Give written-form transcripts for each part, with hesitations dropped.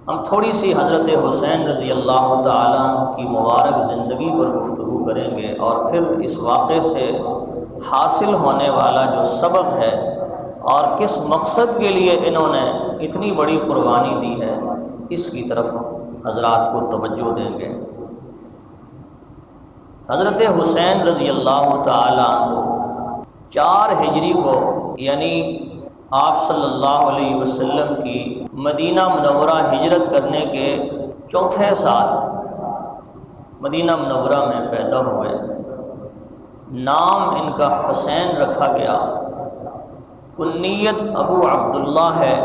ہم تھوڑی سی حضرت حسین رضی اللہ تعالیٰ عنہ کی مبارک زندگی پر گفتگو کریں گے اور پھر اس واقعے سے حاصل ہونے والا جو سبق ہے اور کس مقصد کے لیے انہوں نے اتنی بڑی قربانی دی ہے اس کی طرف حضرات کو توجہ دیں گے۔ حضرت حسین رضی اللہ تعالیٰ عنہ 4 ہجری کو یعنی آپ صلی اللہ علیہ وسلم کی مدینہ منورہ ہجرت کرنے کے 4تھے سال مدینہ منورہ میں پیدا ہوئے۔ نام ان کا حسین رکھا گیا، کنیت ابو عبداللہ ہے،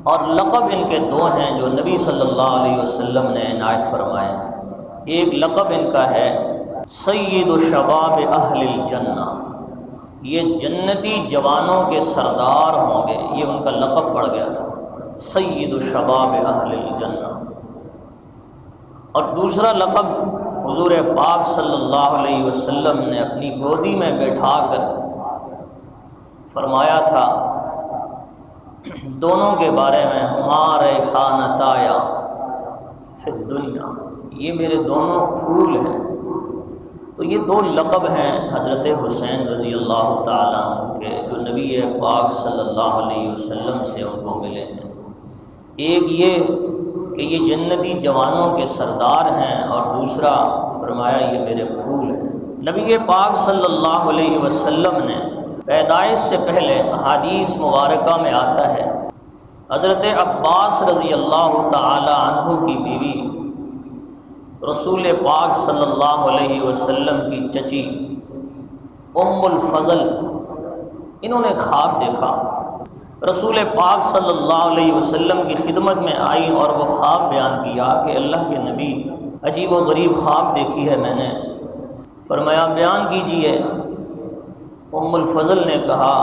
اور لقب ان کے 2 ہیں جو نبی صلی اللہ علیہ وسلم نے عنایت فرمائے ہیں۔ ایک لقب ان کا ہے سید شباب اہل الجنہ، یہ جنتی جوانوں کے سردار ہوں گے، یہ ان کا لقب پڑ گیا تھا، سید شباب اہل الجنہ۔ اور دوسرا لقب حضور پاک صلی اللہ علیہ وسلم نے اپنی گودی میں بیٹھا کر فرمایا تھا دونوں کے بارے میں، ہمارے ریحانتایا فی الدنیا، یہ میرے دونوں پھول ہیں۔ تو یہ 2 لقب ہیں حضرت حسین رضی اللہ تعالیٰ عنہ کے جو نبی پاک صلی اللہ علیہ وسلم سے ان کو ملے ہیں۔ ایک یہ کہ یہ جنتی جوانوں کے سردار ہیں، اور دوسرا فرمایا یہ میرے پھول ہیں۔ نبی پاک صلی اللہ علیہ وسلم نے پیدائش سے پہلے احادیث مبارکہ میں آتا ہے حضرت عباس رضی اللہ تعالی عنہ کی بیوی رسول پاک صلی اللہ علیہ وسلم کی چچی ام الفضل، انہوں نے خواب دیکھا، رسول پاک صلی اللہ علیہ وسلم کی خدمت میں آئی اور وہ خواب بیان کیا کہ اللہ کے نبی عجیب و غریب خواب دیکھی ہے میں نے۔ فرمایا بیان کیجئے۔ ام الفضل نے کہا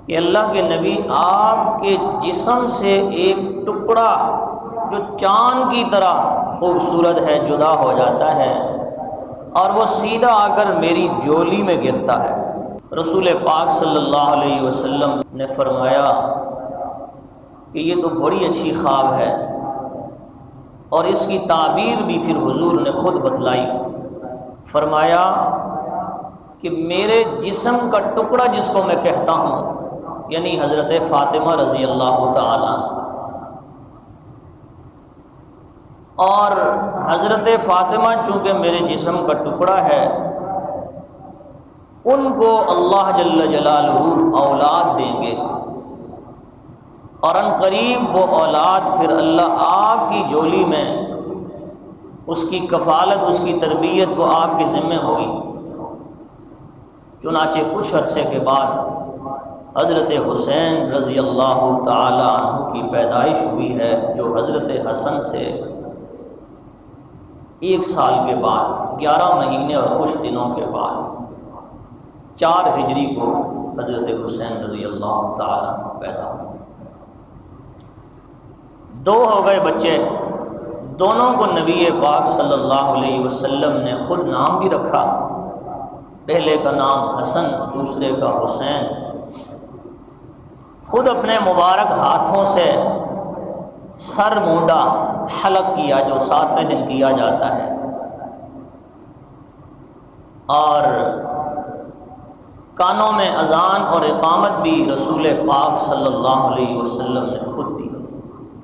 کہ اللہ کے نبی آپ کے جسم سے ایک ٹکڑا جو چاند کی طرح خوبصورت ہے جدا ہو جاتا ہے اور وہ سیدھا آ کر میری جولی میں گرتا ہے۔ رسول پاک صلی اللہ علیہ وسلم نے فرمایا کہ یہ تو بڑی اچھی خواب ہے، اور اس کی تعبیر بھی پھر حضور نے خود بتلائی۔ فرمایا کہ میرے جسم کا ٹکڑا جس کو میں کہتا ہوں یعنی حضرت فاطمہ رضی اللہ تعالی عنہ، اور حضرت فاطمہ چونکہ میرے جسم کا ٹکڑا ہے، ان کو اللہ جل جلالہ اولاد دیں گے، اور ان قریب وہ اولاد پھر اللہ آپ کی جولی میں اس کی کفالت، اس کی تربیت وہ آپ کے ذمہ ہوگی۔ چنانچہ کچھ عرصے کے بعد حضرت حسین رضی اللہ تعالی عنہ کی پیدائش ہوئی ہے، جو حضرت حسن سے 1 سال کے بعد 11 مہینے اور کچھ دنوں کے بعد 4 ہجری کو حضرت حسین رضی اللہ تعالی عنہ پیدا ہوئے۔ 2 ہو گئے بچے، دونوں کو نبی پاک صلی اللہ علیہ وسلم نے خود نام بھی رکھا، پہلے کا نام حسن، دوسرے کا حسین۔ خود اپنے مبارک ہاتھوں سے سر مونڈا، حلق کیا جو 7ویں دن کیا جاتا ہے، اور کانوں میں اذان اور اقامت بھی رسول پاک صلی اللہ علیہ وسلم نے خود دی۔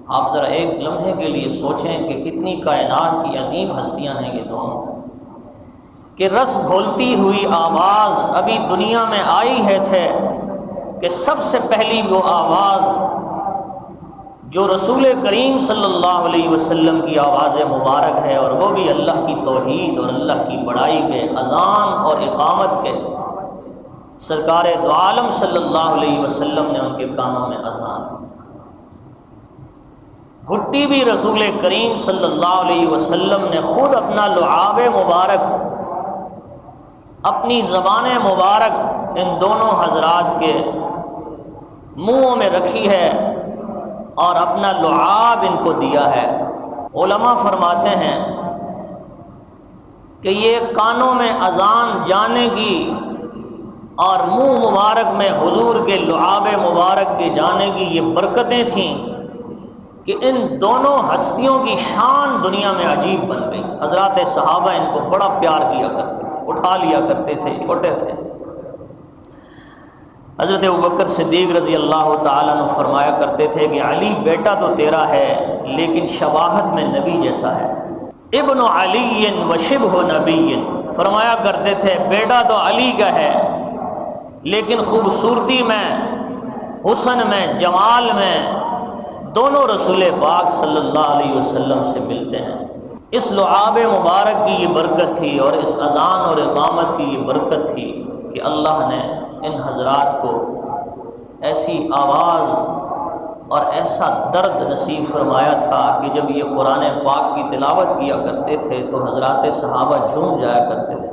آپ ذرا ایک لمحے کے لیے سوچیں کہ کتنی کائنات کی عظیم ہستیاں ہیں یہ دونوں، کہ رس گھولتی ہوئی آواز ابھی دنیا میں آئی ہے تھے کہ سب سے پہلی وہ آواز جو رسول کریم صلی اللہ علیہ وسلم کی آواز مبارک ہے، اور وہ بھی اللہ کی توحید اور اللہ کی بڑائی کے اذان اور اقامت کے، سرکار دو عالم صلی اللہ علیہ وسلم نے ان کے کانوں میں اذان دی۔ گھٹی بھی رسول کریم صلی اللہ علیہ وسلم نے خود اپنا لعاب مبارک، اپنی زبان مبارک ان دونوں حضرات کے منہوں میں رکھی ہے اور اپنا لعاب ان کو دیا ہے۔ علماء فرماتے ہیں کہ یہ کانوں میں اذان جانے کی اور منہ مبارک میں حضور کے لعاب مبارک کے جانے کی یہ برکتیں تھیں کہ ان دونوں ہستیوں کی شان دنیا میں عجیب بن گئی۔ حضرات صحابہ ان کو بڑا پیار کیا کرتے تھے، اٹھا لیا کرتے تھے، چھوٹے تھے۔ حضرت ابوبکر صدیق رضی اللہ تعالیٰ عنہ فرمایا کرتے تھے کہ علی بیٹا تو تیرا ہے لیکن شباہت میں نبی جیسا ہے۔ ابن علی و شبہ نبی، فرمایا کرتے تھے بیٹا تو علی کا ہے لیکن خوبصورتی میں، حسن میں، جمال میں دونوں رسول پاک صلی اللہ علیہ وسلم سے ملتے ہیں۔ اس لعاب مبارک کی یہ برکت تھی اور اس اذان اور اقامت کی یہ برکت تھی کہ اللہ نے ان حضرات کو ایسی آواز اور ایسا درد نصیب فرمایا تھا کہ جب یہ قرآن پاک کی تلاوت کیا کرتے تھے تو حضرات صحابہ جھوم جایا کرتے تھے،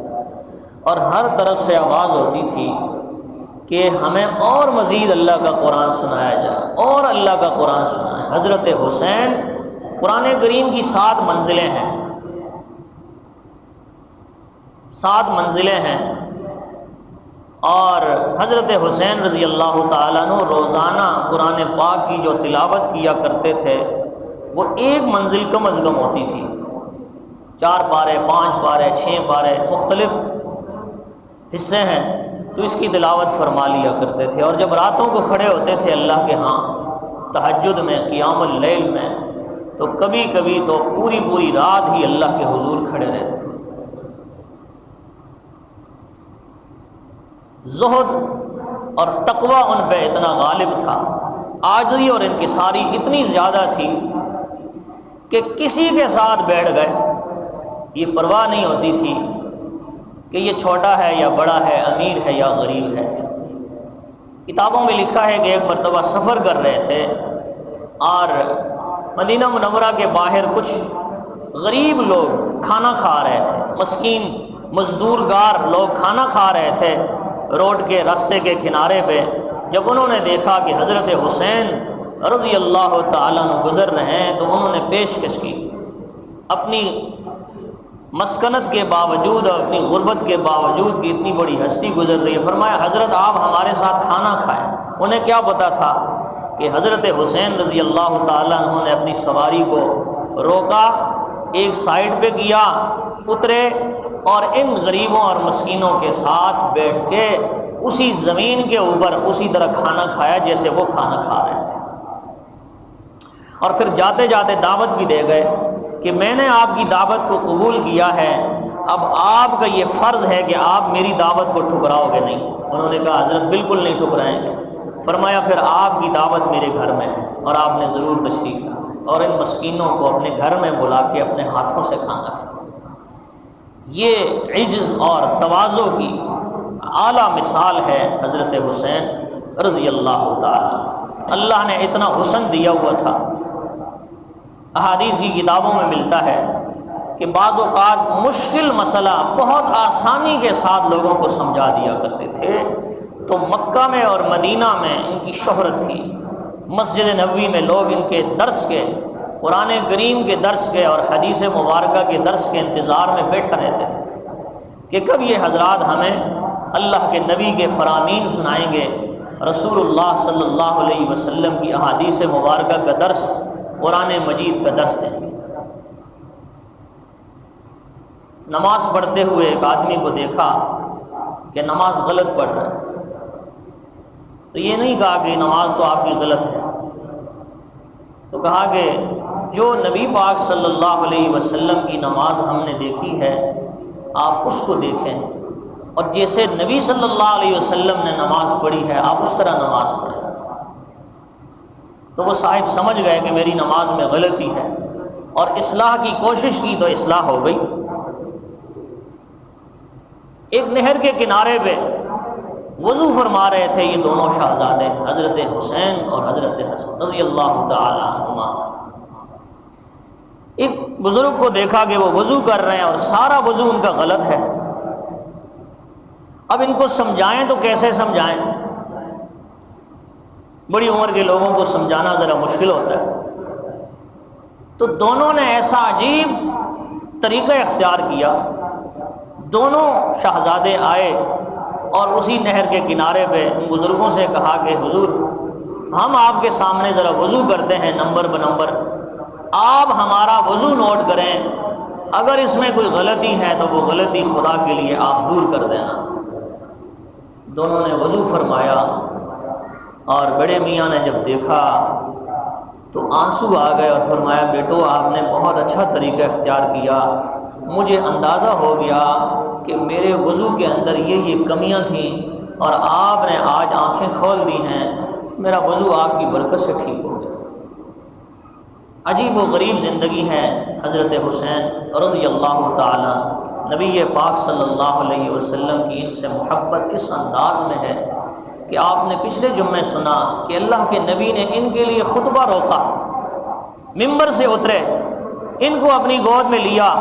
اور ہر طرف سے آواز ہوتی تھی کہ ہمیں اور مزید اللہ کا قرآن سنایا جائے، اور اللہ کا قرآن سنائے۔ حضرت حسین، قرآن کریم کی 7 منزلیں ہیں، 7 منزلیں ہیں، اور حضرت حسین رضی اللہ تعالیٰ عنہ روزانہ قرآن پاک کی جو تلاوت کیا کرتے تھے وہ 1 منزل کم از کم ہوتی تھی، 4 پارے، 5 پارے، 6 پارے، مختلف حصے ہیں، تو اس کی تلاوت فرما لیا کرتے تھے۔ اور جب راتوں کو کھڑے ہوتے تھے اللہ کے ہاں تہجد میں، قیام اللیل میں، تو کبھی کبھی تو پوری پوری رات ہی اللہ کے حضور کھڑے رہتے تھے۔ زہد اور تقوی ان پہ اتنا غالب تھا، عاجزی اور انکساری اتنی زیادہ تھی کہ کسی کے ساتھ بیٹھ گئے، یہ پرواہ نہیں ہوتی تھی کہ یہ چھوٹا ہے یا بڑا ہے، امیر ہے یا غریب ہے۔ کتابوں میں لکھا ہے کہ ایک مرتبہ سفر کر رہے تھے اور مدینہ منورہ کے باہر کچھ غریب لوگ کھانا کھا رہے تھے، مسکین مزدورگار لوگ کھانا کھا رہے تھے روڈ کے راستے کے کنارے پہ۔ جب انہوں نے دیکھا کہ حضرت حسین رضی اللہ تعالیٰ عنہ گزر رہے ہیں تو انہوں نے پیشکش کی، اپنی مسکنت کے باوجود اور اپنی غربت کے باوجود کہ اتنی بڑی ہستی گزر رہی ہے، فرمایا حضرت آپ ہمارے ساتھ کھانا کھائیں۔ انہیں کیا پتہ تھا کہ حضرت حسین رضی اللہ تعالیٰ عنہ نے اپنی سواری کو روکا، ایک سائیڈ پہ کیا، اترے اور ان غریبوں اور مسکینوں کے ساتھ بیٹھ کے اسی زمین کے اوپر اسی طرح کھانا کھایا جیسے وہ کھانا کھا رہے تھے۔ اور پھر جاتے جاتے دعوت بھی دے گئے کہ میں نے آپ کی دعوت کو قبول کیا ہے، اب آپ کا یہ فرض ہے کہ آپ میری دعوت کو ٹھکراؤ گے نہیں۔ انہوں نے کہا حضرت بالکل نہیں ٹھکرائیں گے۔ فرمایا پھر آپ کی دعوت میرے گھر میں ہے اور آپ نے ضرور تشریف لانا اور ان مسکینوں کو اپنے گھر میں بلا کے اپنے ہاتھوں سے کھانا کھانا۔ یہ عجز اور تواضع کی اعلیٰ مثال ہے حضرت حسین رضی اللہ تعالی۔ اللہ نے اتنا حسن دیا ہوا تھا، احادیث کی کتابوں میں ملتا ہے کہ بعض اوقات مشکل مسئلہ بہت آسانی کے ساتھ لوگوں کو سمجھا دیا کرتے تھے۔ تو مکہ میں اور مدینہ میں ان کی شہرت تھی، مسجد نبوی میں لوگ ان کے درس کے، قرآن کریم کے درس کے اور حدیث مبارکہ کے درس کے انتظار میں بیٹھا رہتے تھے کہ کب یہ حضرات ہمیں اللہ کے نبی کے فرامین سنائیں گے، رسول اللہ صلی اللہ علیہ وسلم کی احادیث مبارکہ کا درس، قرآن مجید کا درس دیں گے۔ نماز پڑھتے ہوئے ایک آدمی کو دیکھا کہ نماز غلط پڑھ رہا ہے، تو یہ نہیں کہا کہ نماز تو آپ کی غلط ہے، تو کہا کہ جو نبی پاک صلی اللہ علیہ وسلم کی نماز ہم نے دیکھی ہے آپ اس کو دیکھیں، اور جیسے نبی صلی اللہ علیہ وسلم نے نماز پڑھی ہے آپ اس طرح نماز پڑھیں۔ تو وہ صاحب سمجھ گئے کہ میری نماز میں غلطی ہے اور اصلاح کی کوشش کی تو اصلاح ہو گئی۔ ایک نہر کے کنارے پہ وضو فرما رہے تھے یہ دونوں شہزادے، حضرت حسین اور حضرت حسن رضی اللہ تعالی عنہما۔ ایک بزرگ کو دیکھا کہ وہ وضو کر رہے ہیں اور سارا وضو ان کا غلط ہے، اب ان کو سمجھائیں تو کیسے سمجھائیں؟ بڑی عمر کے لوگوں کو سمجھانا ذرا مشکل ہوتا ہے، تو دونوں نے ایسا عجیب طریقہ اختیار کیا، دونوں شہزادے آئے اور اسی نہر کے کنارے پہ ان بزرگوں سے کہا کہ حضور ہم آپ کے سامنے ذرا وضو کرتے ہیں نمبر بنمبر، آپ ہمارا وضو نوٹ کریں، اگر اس میں کوئی غلطی ہے تو وہ غلطی خدا کے لیے آپ دور کر دینا۔ دونوں نے وضو فرمایا اور بڑے میاں نے جب دیکھا تو آنسو آ گئے اور فرمایا بیٹو آپ نے بہت اچھا طریقہ اختیار کیا، مجھے اندازہ ہو گیا کہ میرے وضو کے اندر یہ کمیاں تھیں اور آپ نے آج آنکھیں کھول دی ہیں، میرا وضو آپ کی برکت سے ٹھیک ہو گیا۔ عجیب و غریب زندگی ہے حضرت حسین رضی اللہ تعالیٰ، نبی پاک صلی اللہ علیہ وسلم کی ان سے محبت اس انداز میں ہے کہ آپ نے پچھلے جمعے سنا کہ اللہ کے نبی نے ان کے لیے خطبہ روکا، ممبر سے اترے، ان کو اپنی گود میں لیا،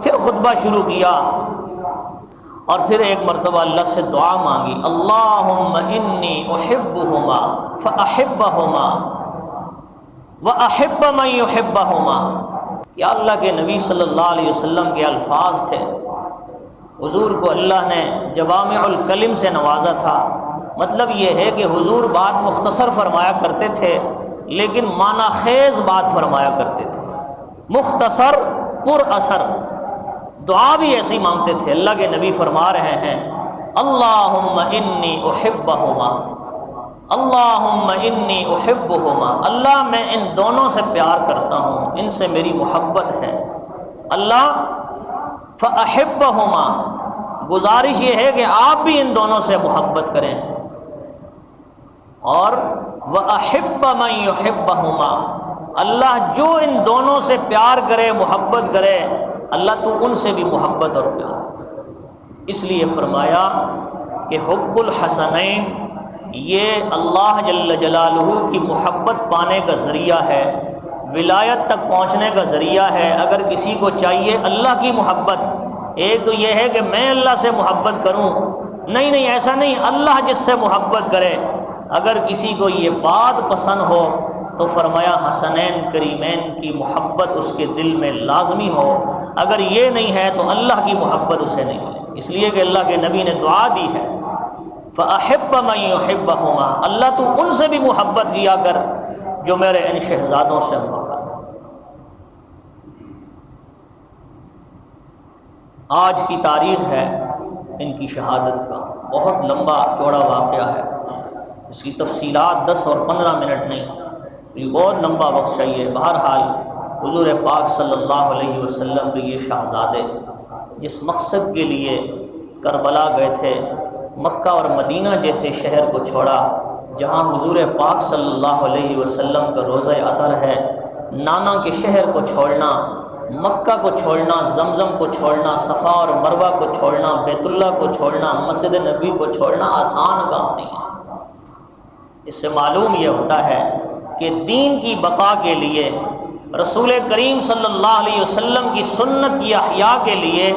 پھر خطبہ شروع کیا اور پھر ایک مرتبہ اللہ سے دعا مانگی، اللہم انی احبہما فاحبہما واحب من یحبہما۔ کہ اللہ کے نبی صلی اللہ علیہ وسلم کے الفاظ تھے، حضور کو اللہ نے جوامع الکلم سے نوازا تھا، مطلب یہ ہے کہ حضور بات مختصر فرمایا کرتے تھے لیکن معنی خیز بات فرمایا کرتے تھے، مختصر پر اثر۔ دعا بھی ایسے ہی مانگتے تھے۔ اللہ کے نبی فرما رہے ہیں اللہم انی احبہما، اللہم انی احبہما، اللہ میں ان دونوں سے پیار کرتا ہوں، ان سے میری محبت ہے، اللہ فاحبہما، گزارش یہ ہے کہ آپ بھی ان دونوں سے محبت کریں، اور وَأَحِبَّ مَن يُحِبَّهُمَا، اللہ جو ان دونوں سے پیار کرے محبت کرے اللہ تو ان سے بھی محبت اور پیار۔ اس لیے فرمایا کہ حب الحسنین یہ اللہ جل جلالہ کی محبت پانے کا ذریعہ ہے، ولایت تک پہنچنے کا ذریعہ ہے۔ اگر کسی کو چاہیے اللہ کی محبت، ایک تو یہ ہے کہ میں اللہ سے محبت کروں، نہیں ایسا نہیں، اللہ جس سے محبت کرے۔ اگر کسی کو یہ بات پسند ہو تو فرمایا حسنین کریمین کی محبت اس کے دل میں لازمی ہو، اگر یہ نہیں ہے تو اللہ کی محبت اسے نہیں ملے۔ اس لیے کہ اللہ کے نبی نے دعا دی ہے فَأَحِبَّ مَن يُحِبَّهُمَا، اللہ تو ان سے بھی محبت کیا کر جو میرے ان شہزادوں سے محبت ہے۔ آج کی تاریخ ہے ان کی شہادت کا، بہت لمبا چوڑا واقعہ ہے، اس کی تفصیلات 10 اور 15 منٹ نہیں، یہ بہت لمبا وقت چاہیے۔ بہرحال حضور پاک صلی اللہ علیہ وسلم کے یہ شہزادے جس مقصد کے لیے کربلا گئے تھے، مکہ اور مدینہ جیسے شہر کو چھوڑا جہاں حضور پاک صلی اللہ علیہ وسلم کا روضہ اطہر ہے، نانا کے شہر کو چھوڑنا، مکہ کو چھوڑنا، زمزم کو چھوڑنا، صفا اور مروہ کو چھوڑنا، بیت اللہ کو چھوڑنا، مسجد نبی کو چھوڑنا آسان کام نہیں ہے۔ اس سے معلوم یہ ہوتا ہے کہ دین کی بقا کے لیے، رسول کریم صلی اللہ علیہ وسلم کی سنت کی احیاء کے لیے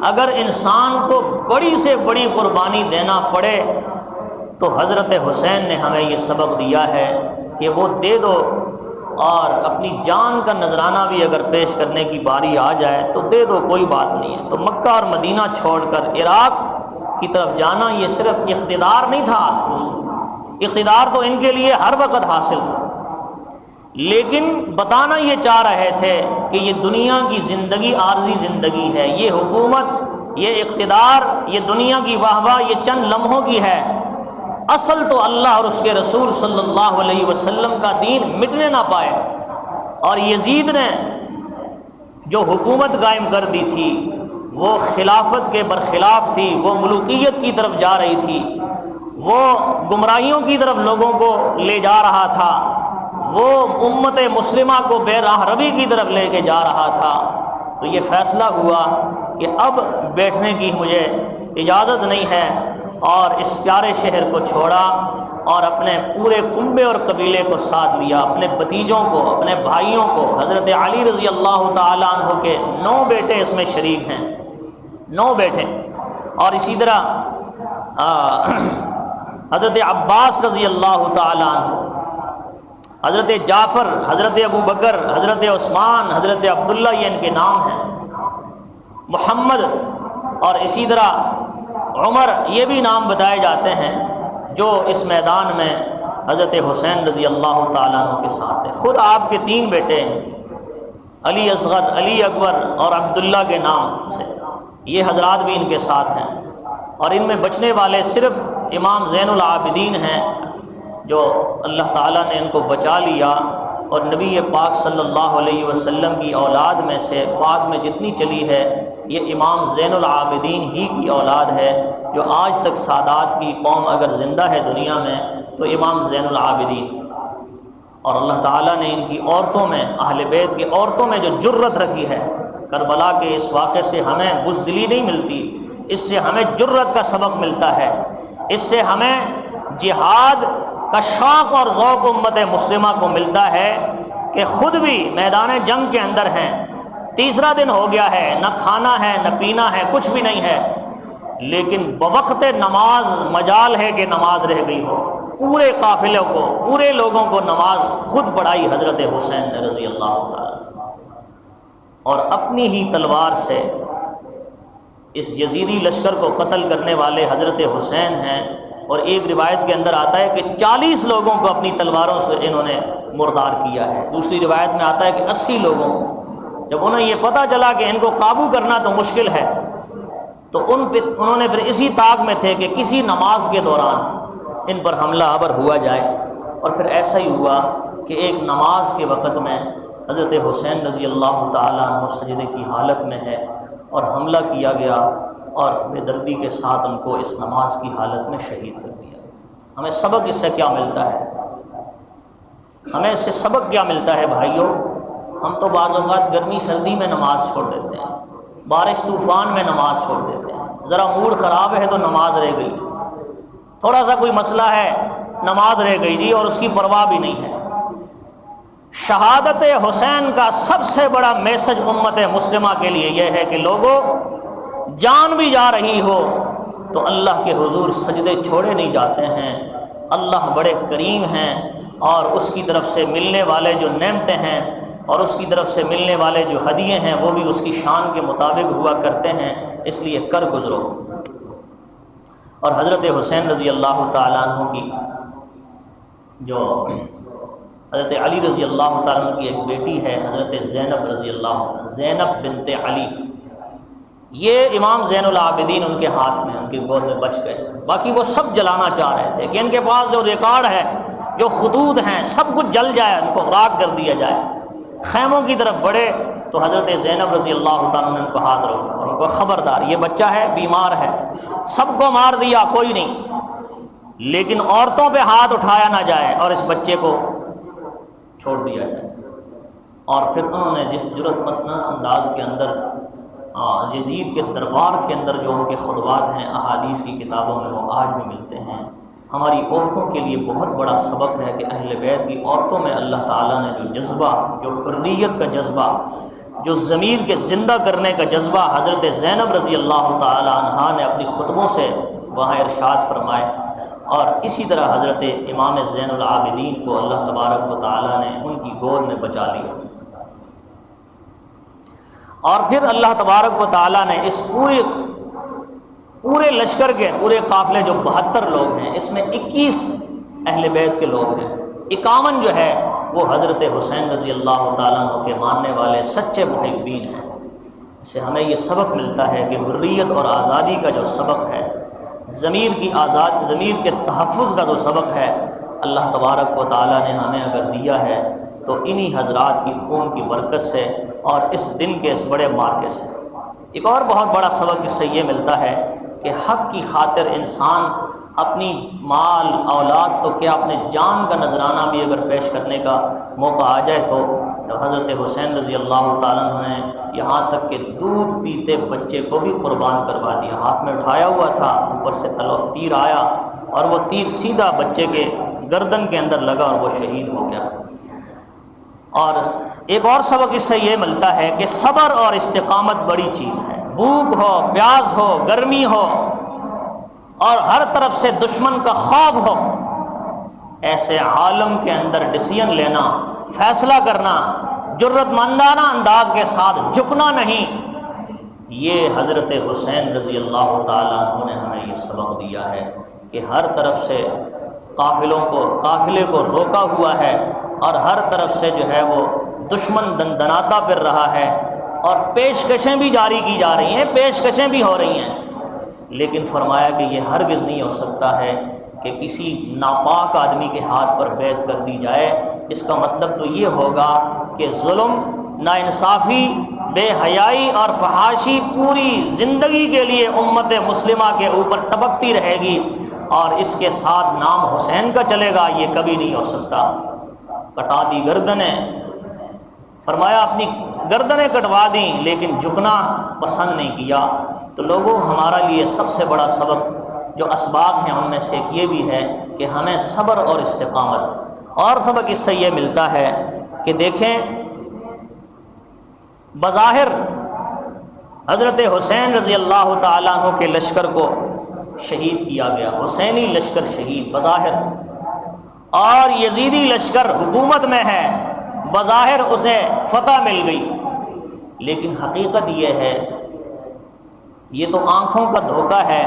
اگر انسان کو بڑی سے بڑی قربانی دینا پڑے تو حضرت حسین نے ہمیں یہ سبق دیا ہے کہ وہ دے دو، اور اپنی جان کا نذرانہ بھی اگر پیش کرنے کی باری آ جائے تو دے دو، کوئی بات نہیں ہے۔ تو مکہ اور مدینہ چھوڑ کر عراق کی طرف جانا یہ صرف اقتدار نہیں تھا، اقتدار تو ان کے لیے ہر وقت حاصل تھا، لیکن بتانا یہ چاہ رہے تھے کہ یہ دنیا کی زندگی عارضی زندگی ہے، یہ حکومت، یہ اقتدار، یہ دنیا کی واہ واہ یہ چند لمحوں کی ہے، اصل تو اللہ اور اس کے رسول صلی اللہ علیہ وسلم کا دین مٹنے نہ پائے۔ اور یزید نے جو حکومت قائم کر دی تھی وہ خلافت کے برخلاف تھی، وہ ملوکیت کی طرف جا رہی تھی، وہ گمراہیوں کی طرف لوگوں کو لے جا رہا تھا، وہ امت مسلمہ کو بے راہ روی کی طرف لے کے جا رہا تھا۔ تو یہ فیصلہ ہوا کہ اب بیٹھنے کی مجھے اجازت نہیں ہے، اور اس پیارے شہر کو چھوڑا اور اپنے پورے کنبے اور قبیلے کو ساتھ لیا، اپنے بھتیجوں کو، اپنے بھائیوں کو۔ حضرت علی رضی اللہ تعالیٰ عنہ کے 9 بیٹے اس میں شریک ہیں، 9 بیٹے، اور اسی طرح حضرت عباس رضی اللہ تعالیٰ عنہ، حضرت جعفر، حضرت ابو بکر، حضرت عثمان، حضرت عبداللہ، یہ ان کے نام ہیں، محمد، اور اسی طرح عمر، یہ بھی نام بتائے جاتے ہیں جو اس میدان میں حضرت حسین رضی اللہ تعالیٰ عنہ کے ساتھ تھے۔ خود آپ کے 3 بیٹے ہیں، علی اصغر، علی اکبر اور عبداللہ کے نام سے، یہ حضرات بھی ان کے ساتھ ہیں، اور ان میں بچنے والے صرف امام زین العابدین ہیں جو اللہ تعالیٰ نے ان کو بچا لیا، اور نبی پاک صلی اللہ علیہ وسلم کی اولاد میں سے بعد میں جتنی چلی ہے یہ امام زین العابدین ہی کی اولاد ہے، جو آج تک سادات کی قوم اگر زندہ ہے دنیا میں تو امام زین العابدین۔ اور اللہ تعالیٰ نے ان کی عورتوں میں، اہل بیت کی عورتوں میں جو جرت رکھی ہے، کربلا کے اس واقعے سے ہمیں بزدلی نہیں ملتی، اس سے ہمیں جرت کا سبق ملتا ہے، اس سے ہمیں جہاد کا شوق اور ذوق امت مسلمہ کو ملتا ہے کہ خود بھی میدان جنگ کے اندر ہیں، 3را دن ہو گیا ہے، نہ کھانا ہے نہ پینا ہے، کچھ بھی نہیں ہے، لیکن بوقت نماز مجال ہے کہ نماز رہ گئی ہو، پورے قافلے کو، پورے لوگوں کو نماز خود پڑھائی حضرت حسین نے رضی اللہ تعالیٰ، اور اپنی ہی تلوار سے اس یزیدی لشکر کو قتل کرنے والے حضرت حسین ہیں، اور ایک روایت کے اندر آتا ہے کہ 40 لوگوں کو اپنی تلواروں سے انہوں نے مردار کیا ہے، دوسری روایت میں آتا ہے کہ 80 لوگوں کو۔ جب انہیں یہ پتہ چلا کہ ان کو قابو کرنا تو مشکل ہے تو انہوں نے پھر اسی طاق میں تھے کہ کسی نماز کے دوران ان پر حملہ آور ہوا جائے، اور پھر ایسا ہی ہوا کہ ایک نماز کے وقت میں حضرت حسین رضی اللہ تعالیٰ عنہ سجدے کی حالت میں ہے اور حملہ کیا گیا، اور بے دردی کے ساتھ ان کو اس نماز کی حالت میں شہید کر دیا۔ ہمیں سبق اس سے کیا ملتا ہے؟ ہمیں اس سے سبق کیا ملتا ہے بھائیوں؟ ہم تو بعض اوقات گرمی سردی میں نماز چھوڑ دیتے ہیں، بارش طوفان میں نماز چھوڑ دیتے ہیں، ذرا موڈ خراب ہے تو نماز رہ گئی، تھوڑا سا کوئی مسئلہ ہے نماز رہ گئی جی، اور اس کی پرواہ بھی نہیں ہے۔ شہادت حسین کا سب سے بڑا میسج امت مسلمہ کے لیے یہ ہے کہ لوگوں، جان بھی جا رہی ہو تو اللہ کے حضور سجدے چھوڑے نہیں جاتے ہیں، اللہ بڑے کریم ہیں، اور اس کی طرف سے ملنے والے جو نعمتیں ہیں اور اس کی طرف سے ملنے والے جو ہدیے ہیں وہ بھی اس کی شان کے مطابق ہوا کرتے ہیں، اس لیے کر گزرو۔ اور حضرت حسین رضی اللہ تعالیٰ عنہ کی جو حضرت علی رضی اللہ تعالیٰ عنہ کی ایک بیٹی ہے حضرت زینب رضی اللہ عنہ، زینب بنت علی، یہ امام زین العابدین ان کے ہاتھ میں، ان کی گود میں بچ گئے۔ باقی وہ سب جلانا چاہ رہے تھے کہ ان کے پاس جو ریکارڈ ہے، جو خطوط ہیں، سب کچھ جل جائے، ان کو راکھ کر دیا جائے۔ خیموں کی طرف بڑھے تو حضرت زینب رضی اللہ تعالیٰ نے ان کو ہاتھ روکا اور ان کو خبردار، یہ بچہ ہے، بیمار ہے، سب کو مار دیا کوئی نہیں، لیکن عورتوں پہ ہاتھ اٹھایا نہ جائے اور اس بچے کو چھوڑ دیا جائے۔ اور پھر انہوں نے جس جرأت مندانہ انداز کے اندر یزید کے دربار کے اندر جو ان کے خطبات ہیں احادیث کی کتابوں میں وہ آج بھی ملتے ہیں، ہماری عورتوں کے لیے بہت بڑا سبق ہے کہ اہل بیت کی عورتوں میں اللہ تعالیٰ نے جو جذبہ، جو حریت کا جذبہ، جو ضمیر کے زندہ کرنے کا جذبہ حضرت زینب رضی اللہ تعالیٰ عنہا نے اپنی خطبوں سے وہاں ارشاد فرمائے، اور اسی طرح حضرت امام زین العابدین کو اللہ تبارک و تعالیٰ نے ان کی گود میں بچا لیا۔ اور پھر اللہ تبارک و تعالیٰ نے اس پورے لشکر کے، پورے قافلے جو 72 لوگ ہیں، اس میں 21 اہل بیت کے لوگ ہیں، 51 جو ہے وہ حضرت حسین رضی اللہ تعالیٰ عنہ کے ماننے والے سچے محبین ہیں۔ اس سے ہمیں یہ سبق ملتا ہے کہ حریت اور آزادی کا جو سبق ہے، ضمیر کے تحفظ کا جو سبق ہے، اللہ تبارک و تعالیٰ نے ہمیں اگر دیا ہے تو انہی حضرات کی خون کی برکت سے اور اس دن کے اس بڑے مارکے سے۔ ایک اور بہت بڑا سبق اس سے یہ ملتا ہے کہ حق کی خاطر انسان اپنی مال اولاد تو کیا اپنے جان کا نذرانہ بھی اگر پیش کرنے کا موقع آ جائے تو حضرت حسین رضی اللہ تعالیٰ عنہ نے یہاں تک کہ دودھ پیتے بچے کو بھی قربان کروا دیا، ہاتھ میں اٹھایا ہوا تھا، اوپر سے تیر آیا اور وہ تیر سیدھا بچے کے گردن کے اندر لگا اور وہ شہید ہو گیا۔ اور ایک اور سبق اس سے یہ ملتا ہے کہ صبر اور استقامت بڑی چیز ہے، بھوک ہو، پیاس ہو، گرمی ہو اور ہر طرف سے دشمن کا خوف ہو، ایسے عالم کے اندر ڈیسیژن لینا، فیصلہ کرنا، جرأت مندانہ انداز کے ساتھ جھکنا نہیں، یہ حضرت حسین رضی اللہ تعالیٰ عنہ نے ہمیں یہ سبق دیا ہے کہ ہر طرف سے قافلے کو روکا ہوا ہے اور ہر طرف سے جو ہے وہ دشمن دندناتا پھر رہا ہے اور پیشکشیں بھی جاری کی جا رہی ہیں، پیشکشیں بھی ہو رہی ہیں، لیکن فرمایا کہ یہ ہرگز نہیں ہو سکتا ہے کہ کسی ناپاک آدمی کے ہاتھ پر بیعت کر دی جائے۔ اس کا مطلب تو یہ ہوگا کہ ظلم، ناانصافی، بے حیائی اور فحاشی پوری زندگی کے لیے امت مسلمہ کے اوپر ٹپکتی رہے گی اور اس کے ساتھ نام حسین کا چلے گا، یہ کبھی نہیں ہو سکتا۔ کٹا دی گردنیں، فرمایا اپنی گردنیں کٹوا دیں لیکن جھکنا پسند نہیں کیا۔ تو لوگوں، ہمارا لیے سب سے بڑا سبق جو اسباق ہیں ان میں سے ایک یہ بھی ہے کہ ہمیں صبر اور استقامت، اور سبق اس سے یہ ملتا ہے کہ دیکھیں بظاہر حضرت حسین رضی اللہ تعالیٰ عنہ کے لشکر کو شہید کیا گیا، حسینی لشکر شہید بظاہر، اور یزیدی لشکر حکومت میں ہے، بظاہر اسے فتح مل گئی، لیکن حقیقت یہ ہے، یہ تو آنکھوں کا دھوکہ ہے،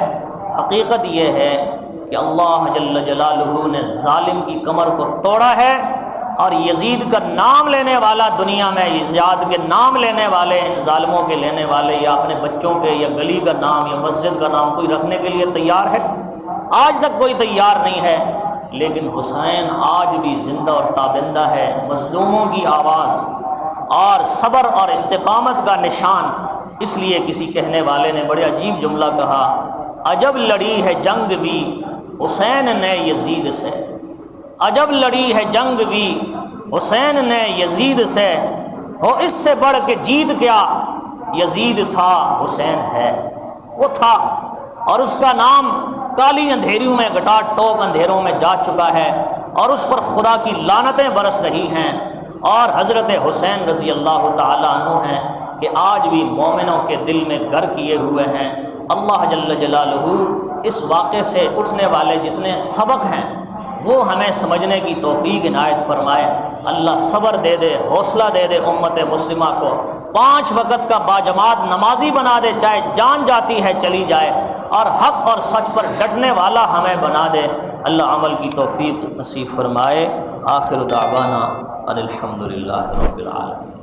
حقیقت یہ ہے کہ اللہ جل جلالہ نے ظالم کی کمر کو توڑا ہے، اور یزید کا نام لینے والا دنیا میں، یزید کے نام لینے والے، ان ظالموں کے لینے والے، یا اپنے بچوں کے یا گلی کا نام یا مسجد کا نام کوئی رکھنے کے لیے تیار ہے؟ آج تک کوئی تیار نہیں ہے، لیکن حسین آج بھی زندہ اور تابندہ ہے، مظلوموں کی آواز اور صبر اور استقامت کا نشان۔ اس لیے کسی کہنے والے نے بڑے عجیب جملہ کہا، عجب لڑی ہے جنگ بھی حسین نے یزید سے، عجب لڑی ہے جنگ بھی حسین نے یزید سے، ہو اس سے بڑھ کے جیت کیا، یزید تھا حسین ہے۔ وہ تھا اور اس کا نام کالی اندھیریوں میں، گٹا ٹوپ اندھیروں میں جا چکا ہے، اور اس پر خدا کی لعنتیں برس رہی ہیں، اور حضرت حسین رضی اللہ تعالیٰ عنہ ہیں کہ آج بھی مومنوں کے دل میں گھر کیے ہوئے ہیں۔ اللہ جل جلالہ اس واقعے سے اٹھنے والے جتنے سبق ہیں وہ ہمیں سمجھنے کی توفیق عنایت فرمائے۔ اللہ صبر دے دے، حوصلہ دے دے امت مسلمہ کو، 5 وقت کا باجماعت نمازی بنا دے، چاہے جان جاتی ہے چلی جائے، اور حق اور سچ پر ڈٹنے والا ہمیں بنا دے۔ اللہ عمل کی توفیق نصیب فرمائے۔ آخر دعوانا ان الحمد للہ رب العالمین۔